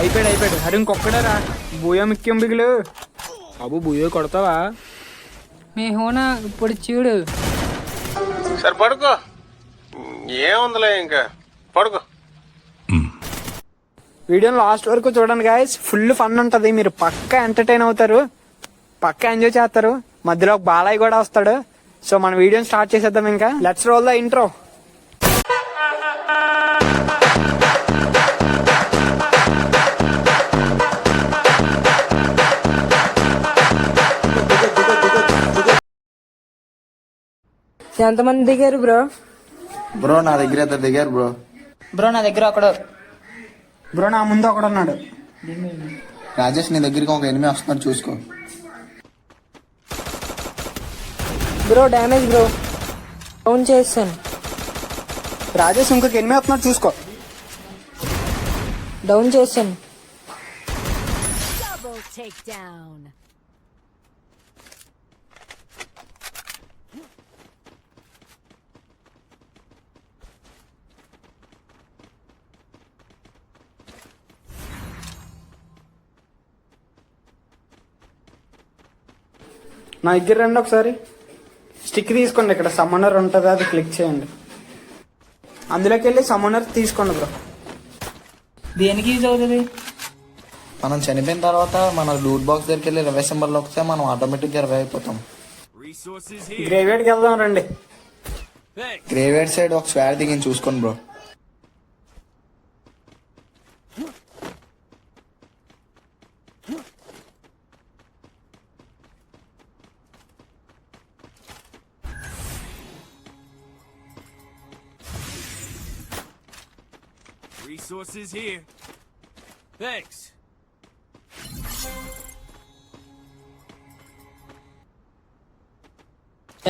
అయిపోయాడు. అరే ఇంకొక్కడరా బూయో ముఖ్యం బిగులు. బాబు బూయో కొడతావా? మీ హోనా ఇప్పుడు చూడు. సరే పడుకో, ఏముందిలే ఇంకా పడుకో. వీడియోని లాస్ట్ వరకు చూడండి గాయస్, ఫుల్ ఫన్ ఉంటది. మీరు పక్కా ఎంటర్టైన్ అవుతారు, పక్కా ఎంజాయ్ చేస్తారు. మధ్యలో ఒక బాలయ్య కూడా వస్తాడు. సో మన వీడియోని స్టార్ట్ చేసేద్దాం. ఇంకా లెట్స్ రోల్ ద ఇంట్రో. ఎంతమంది దిగారు బ్రో? బ్రో నా దగ్గర ఇద్దరు దిగారు బ్రో. బ్రో నా దగ్గర ఒకడు. బ్రో నా ముందు ఒకడు ఉన్నాడు. రాజేష్ నీ దగ్గరికి ఒక ఎనిమిది వస్తున్నాడు చూసుకో. బ్రో డ్యామేజ్ బ్రో, డౌన్ చేస్తాను. రాజేష్ ఇంకొక ఎనిమిది వస్తున్నాడు చూసుకో. డౌన్ చేస్తాను. Double takedown. నా దగ్గర రండి ఒకసారి. స్టిక్ తీసుకోండి, ఇక్కడ సమ్మనర్ ఉంటుంది, అది క్లిక్ చేయండి. అందులోకి వెళ్ళి సమ్మనర్ తీసుకోండి బ్రో. దేనికి యూజ్ అవుతుంది? మనం చనిపోయిన తర్వాత మన లూట్ బాక్స్ దగ్గరికి వెళ్ళి 20 సింబల్ వస్తే మనం ఆటోమేటిక్ గా 20 అయిపోతాం. గ్రేవేడ్కి వెళ్దాం రండి. గ్రేవేడ్ సైడ్ ఒక స్వాడ్ దిగింది చూసుకోండి bro. Resources here. Thanks.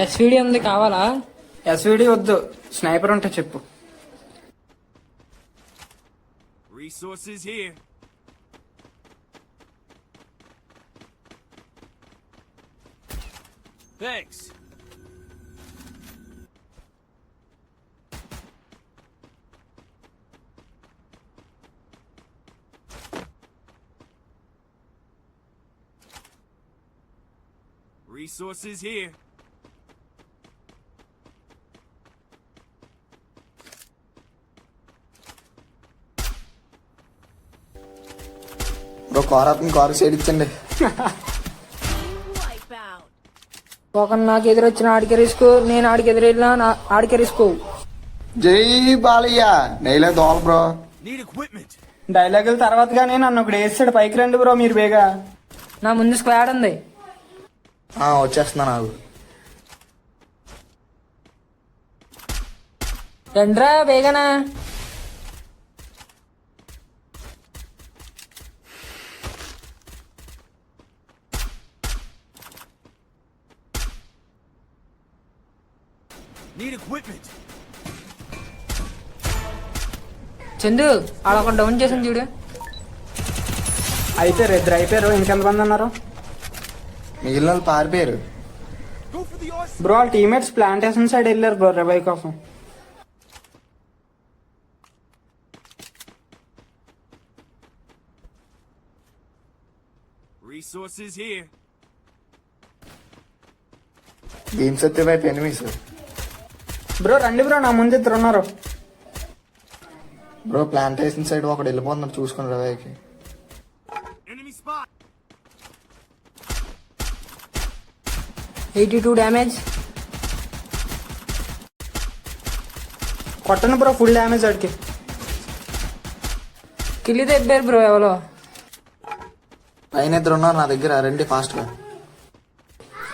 SVD ఉంది కావాలా? ఎస్విడి వద్దు, స్నైపర్ ఉంటే చెప్పు. Resources here. Thanks. Resources here. Bro car side ఇచ్చండి. Wipe out. ఒక నాకు ఎదురొచ్చిన ఆడికి రిస్క్, నేను ఆడికి ఎదురెళ్ళినా ఆడికి రిస్క్. జై బాలయ్య నైలే దోల బ్రో. Need equipment. డైలాగుల తర్వాత గానీ నన్ను ఒకటి వేసాడు. పైకి రండి బ్రో మీరు బేగా. నా ముందు స్క్వాడ్ ఉంది. వచ్చేస్తున్నా నాకు. రండ్రా బేగనా. Need equipment. చందు ఆడొక డౌన్ చేసాను చూడు. అయిపోయారు, ఇద్దరు అయిపోయారు. ఇంకెంతమంది ఉన్నారు? మిగిలిన వాళ్ళు పారిపోయారు Go for the arsenal. Bro వాళ్ళ టీమేట్స్ ప్లాంటేషన్ సైడ్ వెళ్ళారు బ్రో రివైవ్ కోసం. Resources here. గేమ్స్ అయితే వైపు ఎనిమిస్. బ్రో రండి బ్రో, నా ముందు ఇద్దరు ఉన్నారు. బ్రో ప్లాంటేషన్ సైడ్ ఒకడు వెళ్ళిపోతున్నాడు చూసుకుని రవేకి. Enemy spot. 82 డ్యామేజ్. కొట్టండి బ్రో, ఫుల్ డ్యామేజ్ అడికి. కిల్లి తెప్పారు బ్రో ఎవరో. పైన ఇద్దరు ఉన్నారు నా దగ్గర, రండి ఫాస్ట్ గా.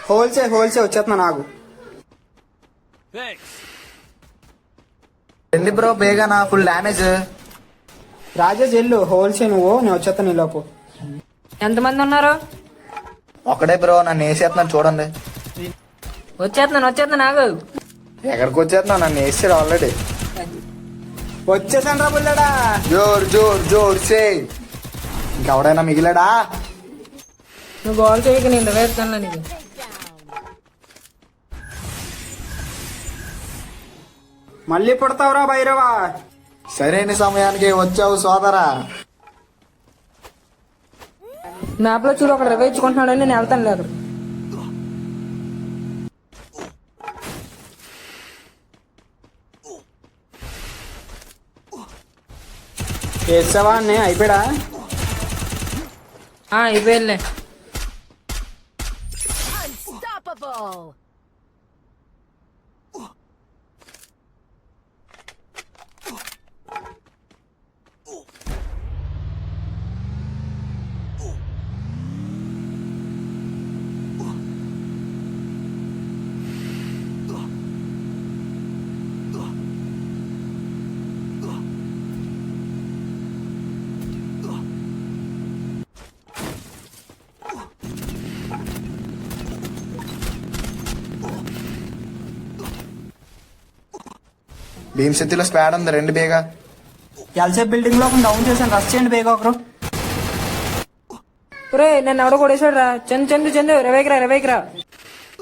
హోల్సే వచ్చేస్తున్నా నాకు. Thanks. రండి బ్రో బేగా, నా ఫుల్ డ్యామేజ్. రాజేష్ వెళ్ళు, హోల్సే నువ్వు, నేను వచ్చేస్తాను ఈ లోపు. ఎంతమంది ఉన్నారు? ఒకడే బ్రో, నన్ను వేసేస్తున్నాను చూడండి. వచ్చేస్తున్నాను నాకు. ఎక్కడికి వచ్చేస్తున్నా, నన్ను వేసాడు ఆల్రెడీ. వచ్చేసాను రా బుల్లడా. జోర్ జోర్ జోర్ సే. ఇంకెవడైనా మిగిలాడా? నువ్వు బాల్ చేయక నేను వేస్తాను నీకు. మళ్ళీ పుడతావురా భైరవా. సరైన సమయానికి వచ్చావు సోదరా. మ్యాప్ లో చూడు అక్కడ రవి ఇచ్చుకుంటున్నాడని నేను వెళ్తాను అక్కడ. వేసావా అన్నీ అయిపోయాడా? అయిపోయాలే. Unstoppable! భీమశక్తిలో స్క్వాడ్ ఉంది, రెండు బేగా. ఎల్సేపు బిల్డింగ్ లో డౌన్ చేశాను, రష్ చేయండి బేగా ఒకరు. రే నన్ను ఎవడో కొడేశాడు రా. చందు రవికి రా.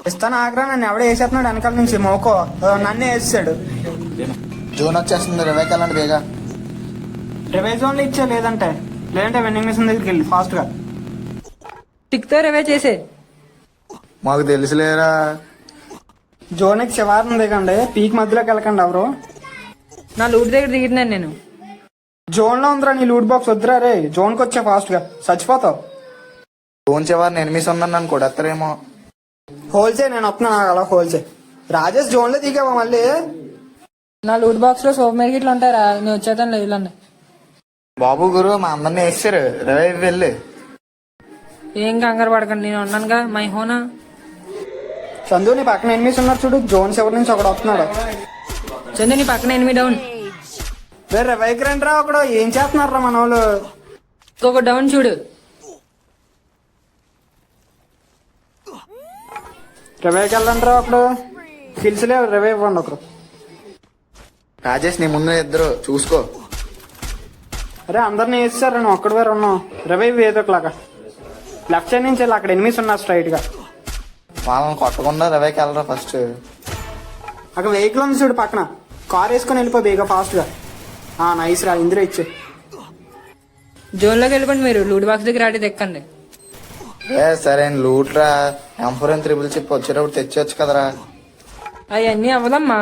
ఇస్తాను ఆగ్రా, నన్ను ఎవడో వేసేస్తున్నాడు వెనకాల నుంచి మోకో, నన్నే వేసాడు. జోన్ వచ్చేస్తుంది, రివైకి వెళ్ళండి బేగా. రివైజ్ ఓన్లీ ఇచ్చా, లేదంటే వెండింగ్ మిషన్ దగ్గరికి వెళ్ళి ఫాస్ట్ గా టిక్తో రవే చేసే. మాకు తెలుసులేరా. జోన్కి చివరి దిగండి, పీక్ మధ్యలోకి వెళ్ళకండి ఎవరు. నా లూట్ దగ్గర దిగుతున్నాను నేను. జోన్ లో ఉందిరా నీ లూట్ బాక్స్, వద్దురా రే. జోన్ కి వచ్చా ఫాస్ట్ గా, చచ్చిపోతావు. జోన్ చివరిని ఎనిమిస్ ఉన్నాను నన్ను కొడతారేమో. హోల్సే నేను వస్తున్నాను అలా హోల్సే. రాజేష్ జోన్ లో దిగావా మళ్ళీ? నా లూట్ బాక్స్ లో సూపర్ మార్కెట్లు ఉంటారా, నేను వచ్చేతాను లేదు. బాబు గురు మా అందరిని వేస్తారు, రవి వెళ్ళి. ఏం కంగారు పడకండి, నేను ఉన్నానుగా మై హోనా. చందు నీ పక్కన ఎనిమిస్ ఉన్నారు చూడు, జోన్స్ ఎవరి నుంచి ఒకడు వస్తున్నాడు. చందు నీ పక్కన 8 డౌన్. వేరే రివైకి రండి రా, ఒకడు ఏం చేస్తున్నారా మన వాళ్ళు. ఇంకొక డౌన్ చూడు. రివైకి వెళ్ళండి రా ఒకడు, కిల్స్ లేవు, రివై ఇవ్వండి ఒకరు. రాజేష్ నీ ముందు ఇద్దరు చూసుకో. అరే అందరిని వేస్తారు, నువ్వు ఒక్కడి వేరు ఉన్నావు. రివైవ్ ఏదో ఒకలాగా లెఫ్ట్ సైడ్ నుంచి వెళ్ళి అక్కడ ఎనిమిస్ ఉన్నారు స్ట్రైట్ గా. వాళ్ళని కొట్టకుండా రవికి వెళ్ళరా ఫస్ట్. అక్కడ వెహికల్ ఉంది చూడు పక్కన, కార్ వేసుకొని వెళ్ళిపో బేగా ఫాస్ట్ గా. నైస్ రా, ఇందులో ఇచ్చే. జోన్ లోకి వెళ్ళిపోండి, మీరు లూట్ బాక్స్ దగ్గర ఆడి తెక్కండి. సరే లూట్ రా, M4 త్రిబుల్ చిప్ వచ్చేటప్పుడు తెచ్చొచ్చు కదరా. అవన్నీ అవ్వదమ్మా.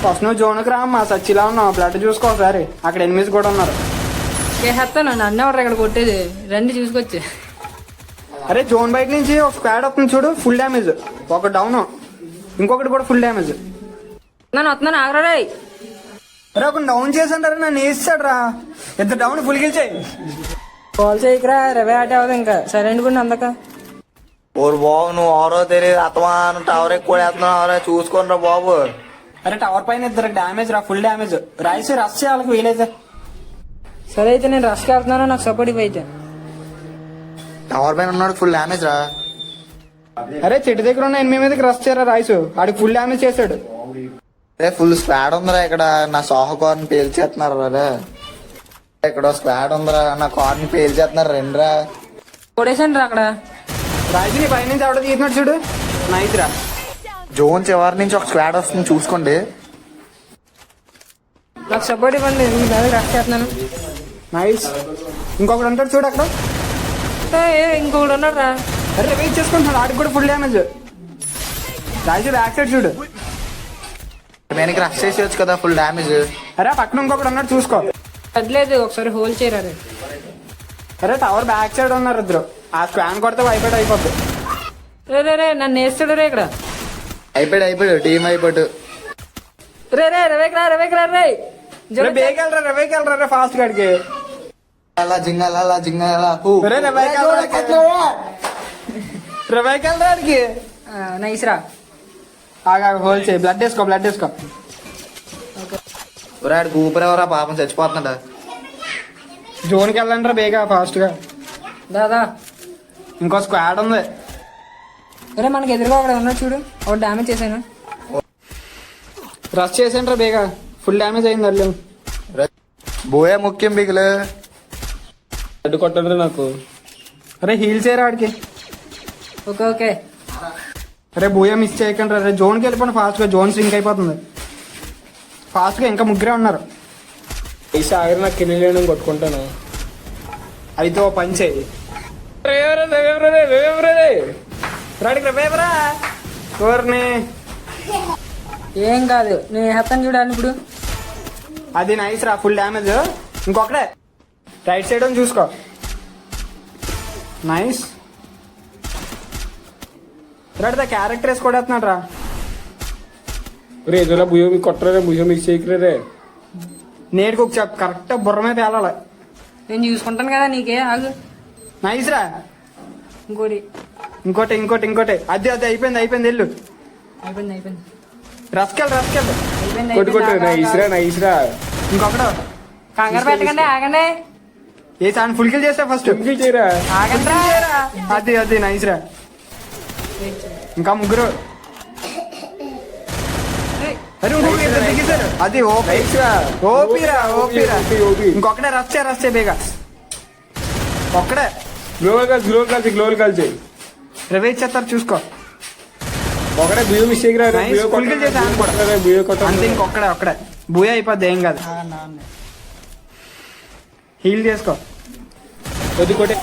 ఫస్ట్ నువ్వు జోన్కి రా, మా సచ్చిలా ఉన్నావు, బ్లడ్ చూసుకో ఒకసారి. అక్కడ ఎనిమిస్ కూడా ఉన్నారు. చేస్తాను, నన్ను ఎవరు ఇక్కడ కొట్టేది, రండి చూసుకొచ్చి. అరే జోన్ బయట నుంచి ఒక స్క్వాడ్ వస్తుంది చూడు, ఫుల్ డ్యామేజ్. ఒక డౌన్, ఇంకొకటి కూడా ఫుల్ డ్యామేజ్. నన్ను వస్తున్నాను ఆగ్రా. అరే ఒక డౌన్ చేసంటారా, నన్ను వేస్తాడు రా. ఇద్దరు డౌన్ ఫుల్ గెలిచాయి. కాల్ చేయకరా, రవే ఆట అవ్వదు ఇంకా. సరే అండి అందక. ఓరు బాబు నువ్వు ఎవరో తెలియదు, అతమా టవర్ ఎక్కువ వేస్తున్నావు, చూసుకోండి రా బాబు. అరే టవర్ పైన ఇద్దరు డ్యామేజ్ రా, ఫుల్ డ్యామేజ్. రైస్ రష్ చేయాలకు వీలైతే. సరే అయితే నేను రష్కి వెళ్తున్నాను, నాకు సపోర్ట్ ఇవ్వైతే. టవర్ పైన ఉన్నాడు ఫుల్ డ్యామేజ్ రా. అరే చెట్టు దగ్గర ఉన్న ఎనిమిది మీదకి రష్ చేయరా రైస్, ఆడికి ఫుల్ డ్యామేజ్ చేశాడు. అరే ఫుల్ స్క్వాడ్ ఉందిరా ఇక్కడ, నా సోహ కార్ని పేల్చేస్తున్నారు రా. ఇక్కడ స్క్వాడ్ ఉందిరా, నా కార్ని పేల్చేస్తున్నారు రెండురా. కొడేసాను రా అక్కడ. రైస్ నీ పైన నుంచి ఎవడ తీసినట్టు చూడు, నైస్ రా. జోన్ చివరి నుంచి ఒక స్క్వాడ్ వస్తుంది చూసుకోండి. నాకు సపోర్ట్ ఇవ్వండి, మీ మీద రష్ చేస్తున్నాను. నైస్. ఇంకొకటి ఉంటాడు చూడు అక్కడ. ఇంకొకటి ఉన్నాడు రా. అరే వెయిట్ చేసుకుంటున్నాడు, ఆడికి కూడా full damage. Rice back side చూడు. వెనక్కి రష్ చేసేయచ్చు కదా, ఫుల్ డ్యామేజ్. అరే పక్కన ఇంకొకటి ఉన్నాడు చూసుకో. వదిలేదు, ఒకసారి హోల్ చేయరా. అరే టవర్ బ్యాక్ సైడ్ ఉన్నారు ఇద్దరు, ఆ స్క్వాన్ కొడితే వైపైట్ అయిపోద్ది. రే నన్ను వేస్తాడు రే ఇక్కడ. అయిపోయాడు టీం అయిపోయాడు. రే రవేకి రా రే. బేగెళ్ళరా రవేకి వెళ్ళరా ఫాస్ట్ గాడికి. అలా జింగలా అరే రవేకి వెళ్ళరా ఆడికి. నైస్ రా. ఆగా హోల్ చేయి, బ్లడ్ వేసుకో. ఆడికి ఊపిరెవరా పాపం చచ్చిపోతున్నాడా. జోన్కి వెళ్ళండి రా బేగా ఫాస్ట్ గా. దాదా ఇంకో స్క్వాడ్ ఉంది. అరే మనకి ఎదురుగా ఒకటి ఉన్నాడు చూడు, ఒకటి డామేజ్ చేశాను. రష్ చేసేయండి రా బేగా, ఫుల్ డ్యామేజ్ అయింది అల్లు. బోయే ముఖ్యం బిగులు. అడ్డు కొట్టండి నాకు. అరే హీల్ చేయరా ఆడికి. ఓకే. అరే బోయా మిస్ చేయకండి రా. జోన్కి వెళ్ళిపోండి ఫాస్ట్ గా, జోన్ సింక్ అయిపోతుంది ఫాస్ట్ గా. ఇంకా ముగ్గురే ఉన్నారు. ఈ సాగర్ నాకు కింద కొట్టుకుంటాను. అయితే ఓ పని చేయి, రాడికి రేపరా కోరిని. ఏం కాదు నేను హెత్తాను చూడాలి ఇప్పుడు. అది నైస్ రా, ఫుల్ డ్యామేజ్. ఇంకొకటే రైట్ సైడ్ అని చూసుకో. నైస్. రాడు దా క్యారెక్టర్ వేసుకోడేస్తున్నాడు రా. రే ఏదోలా భుజం మీకు కొట్టరే, భుజం మీకు చేయకరే రే. నేటికి ఒక చెప్పు కరెక్ట్ బుర్ర మీద వెళ్ళాలి. నేను చూసుకుంటాను కదా నీకే ఆగు. నైస్ రా. ఇంకోటి ఇంకోటి ఇంకోటి ఇంకోటి. అది అది అయిపోయింది అయిపోయింది వెళ్ళు. అయిపోయింది అయిపోయింది రస్కెళ్ళి రస్కెళ్ళి. అయిపోయింది కొట్టు కొట్టు అయిపోయింది. నైస్రా నైస్రా. ఇంకొకడు కంగారు పెట్టకండి ఆగండి. ఏ సార్ ఫుల్ కిల్ చేస్తా ఫస్ట్. కిల్ చేయరా. ఆగండి రా. అది అది నైస్ రా. ఇంకా ముగ్గురు. అరే ఇంకొకరు ఇద్దరు దిగేశారు. అది ఓపీ నైస్రా. ఓపీరా ఓపీరా. ఓపీ. ఇంకొకటే రస్ చే బేగా. ఒక్కడే గ్లోవల్ కలిసి రివైజ్ చేస్తారు చూసుకో. ఒకటే భుజం మిస్ చేయకరా. Nice. Full kill చేసా ఆయన కూడా. భుజం కొట్ట. అంతే ఇంకొక్కడే ఒక్కడే. బూయా అయిపోద్ది ఏం కాదు. హీల్ చేసుకో. కొద్ది కొట్టే.